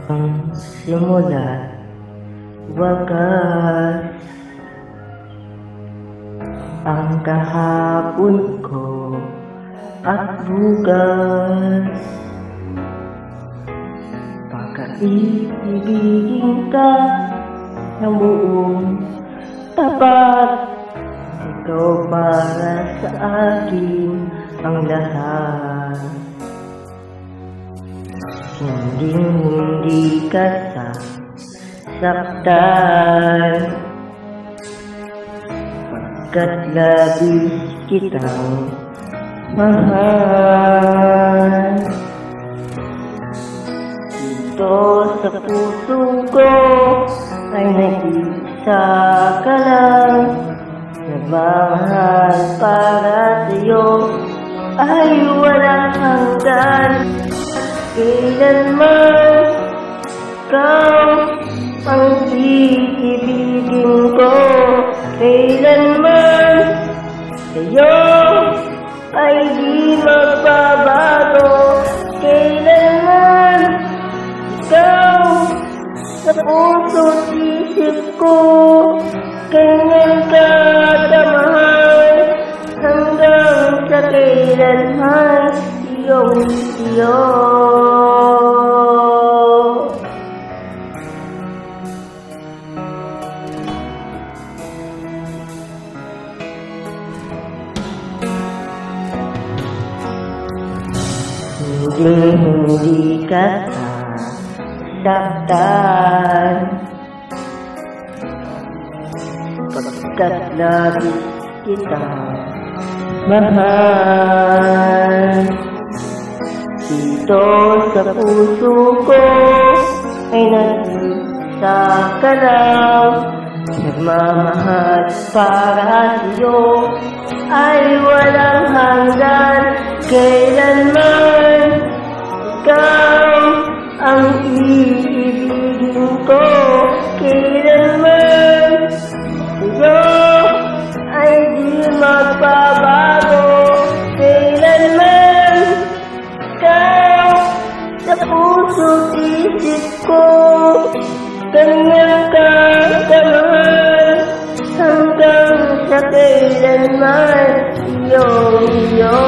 Ang simula, wagas, ang kahapon ko at bukas. Pagka-ibigin ka ng buong tapat, ikaw para sa akin ang lahat. Hindi ka sasaktan, pagkat labis kitang mahal. Dito sa puso ko ay nag-isa ka lang, nagmamahal para sa'yo ay walang hanggan. Kailanman ikaw ang iibigin ko, kailanman sa'yo ay di magbabago. Kailanman ikaw sa puso't isip ko, ganyan ka kamahal, hanggang sa kailanman iyong-iyo. Hindi ka sasaktan, pagkat labis kitang mahal. Dito sa puso ko ay nag-isa ka lang, nagmamahal para sa'yo ay walang hanggan. Kailanman ikaw ang iibigin ko, kailanman sa'yo ay di magbabago. Kailanman ikaw sa puso't isip ko, ganyan ka kamahal, hanggang sa kailanman iyong-iyo.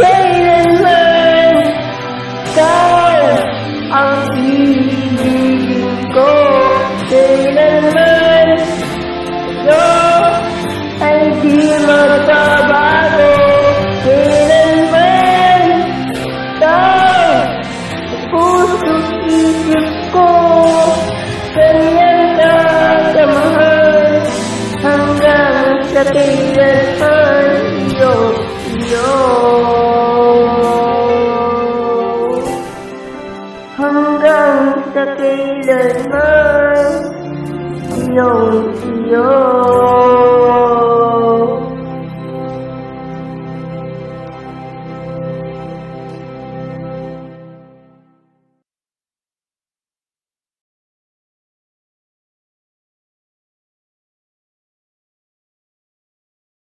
Kailanman